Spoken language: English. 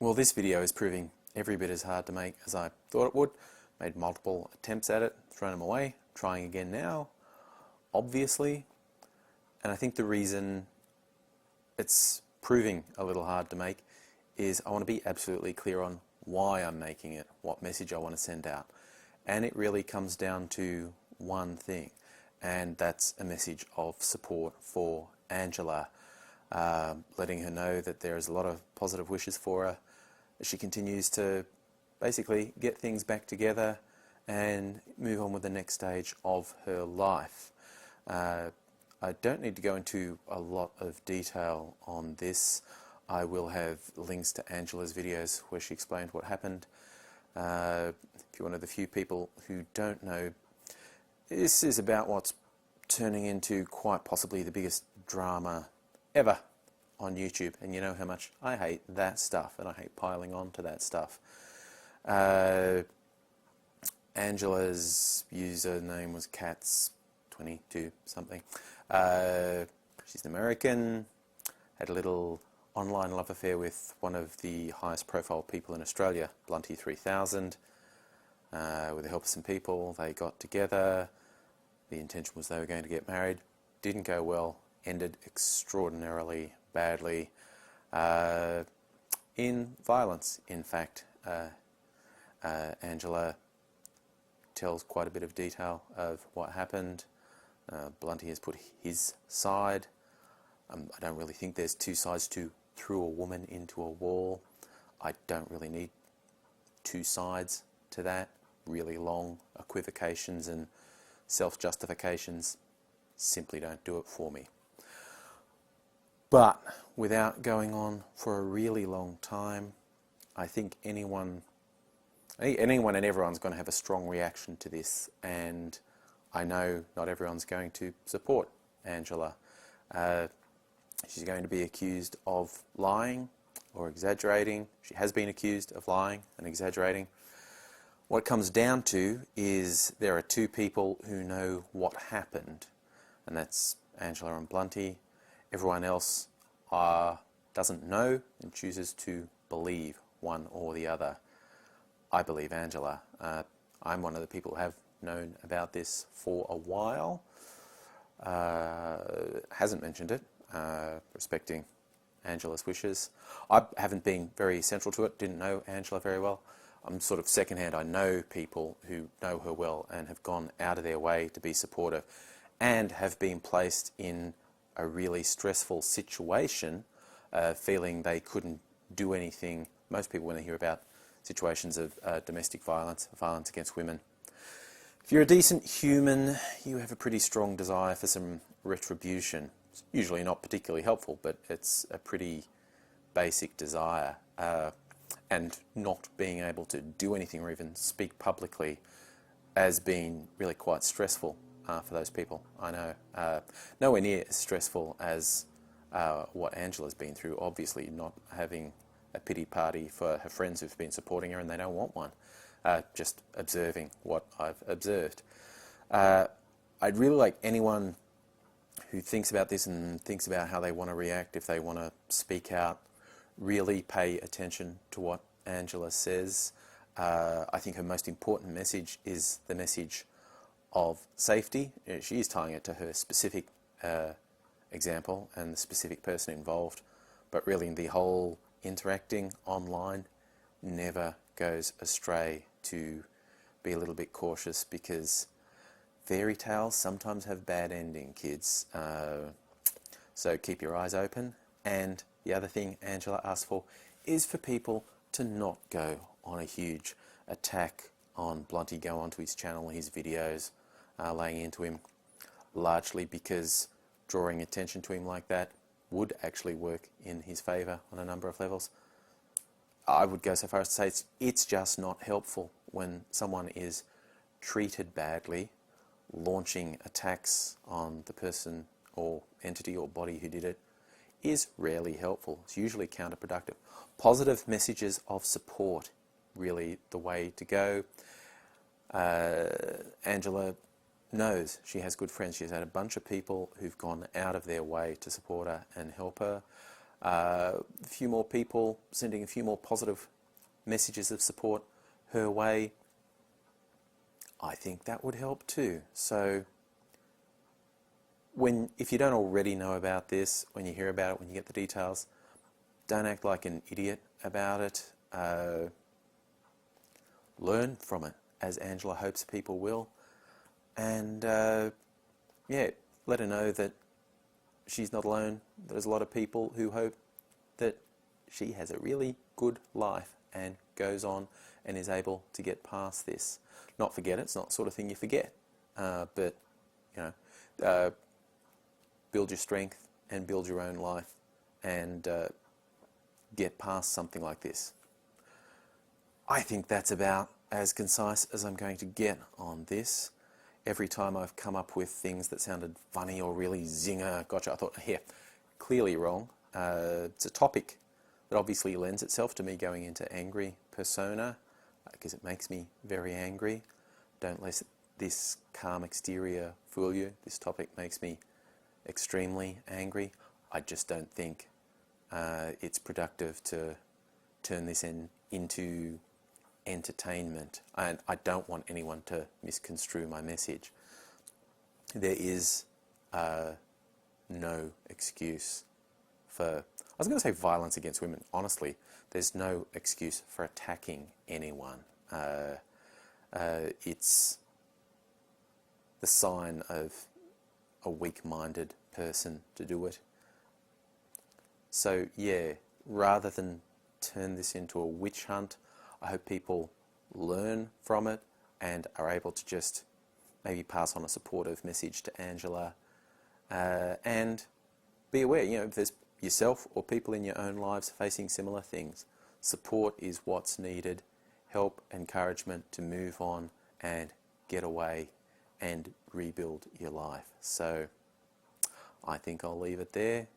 Well, this video is proving every bit as hard to make as I thought it would. Made multiple attempts at it, thrown them away, trying again now, obviously. And I think the reason it's proving a little hard to make is I want to be absolutely clear on why I'm making it, what message I want to send out. And it really comes down to one thing, and that's a message of support for Angela, letting her know that there is a lot of positive wishes for her as she continues to basically get things back together and move on with the next stage of her life. I don't need to go into a lot of detail on this. I will have links to Angela's videos where she explained what happened. If you're one of the few people who don't know, this is about what's turning into quite possibly the biggest drama ever on YouTube, and you know how much I hate that stuff, and I hate piling on to that stuff. Angela's username was Cats22 something. She's an American, had a little online love affair with one of the highest profile people in Australia, Blunty 3000. With the help of some people, they got together. The intention was they were going to get married. Didn't go well, ended extraordinarily badly in violence, in fact. Angela tells quite a bit of detail of what happened. Blunty has put his side. I don't really think there's two sides to throw a woman into a wall. I don't really need two sides to that. Really long equivocations and self-justifications simply don't do it for me. But without going on for a really long time, I think anyone and everyone's going to have a strong reaction to this, and I know not everyone's going to support Angela. She's going to be accused of lying or exaggerating. She has been accused of lying and exaggerating. What it comes down to is there are two people who know what happened, and that's Angela and Blunty. Everyone else doesn't know and chooses to believe one or the other. I believe Angela. I'm one of the people who have known about this for a while. Hasn't mentioned it, respecting Angela's wishes. I haven't been very central to it, didn't know Angela very well. I'm sort of secondhand. I know people who know her well and have gone out of their way to be supportive and have been placed in a really stressful situation, feeling they couldn't do anything. Most people, when they hear about situations of domestic violence, violence against women, if you're a decent human, you have a pretty strong desire for some retribution. It's usually not particularly helpful, but it's a pretty basic desire. And not being able to do anything or even speak publicly has been really quite stressful for those people. I know nowhere near as stressful as what Angela's been through, obviously not having a pity party for her friends who've been supporting her and they don't want one. Just observing what I've observed. I'd really like anyone who thinks about this and thinks about how they want to react, if they want to speak out, really pay attention to what Angela says. I think her most important message is the message of safety. She is tying it to her specific example and the specific person involved, but really the whole interacting online never goes astray to be a little bit cautious, because fairy tales sometimes have bad ending, kids. So keep your eyes open. And the other thing Angela asked for is for people to not go on a huge attack on Blunty, go onto his channel, his videos, laying into him, largely because drawing attention to him like that would actually work in his favour on a number of levels. I would go so far as to say it's just not helpful when someone is treated badly. Launching attacks on the person or entity or body who did it is rarely helpful. It's usually counterproductive. Positive messages of support, really the way to go. Angela knows she has good friends. She's had a bunch of people who've gone out of their way to support her and help her. a few more people sending a few more positive messages of support her way, I think that would help too. So if you don't already know about this, when you hear about it, when you get the details, don't act like an idiot about it. Learn from it, as Angela hopes people will. And yeah, let her know that she's not alone. There's a lot of people who hope that she has a really good life and goes on and is able to get past this. Not forget it. It's not the sort of thing you forget. But, you know, build your strength and build your own life and get past something like this. I think that's about as concise as I'm going to get on this. Every time I've come up with things that sounded funny or really zinger, gotcha, I thought, yeah, clearly wrong. It's a topic that obviously lends itself to me going into angry persona because it makes me very angry. Don't let this calm exterior fool you. This topic makes me extremely angry. I just don't think it's productive to turn this into entertainment, and I don't want anyone to misconstrue my message. There is no excuse for, I was going to say violence against women. Honestly, there's no excuse for attacking anyone. It's the sign of a weak-minded person to do it. So yeah, rather than turn this into a witch hunt, I hope people learn from it and are able to just maybe pass on a supportive message to Angela and be aware, you know, if there's yourself or people in your own lives facing similar things, support is what's needed, help, encouragement to move on and get away and rebuild your life. So I think I'll leave it there.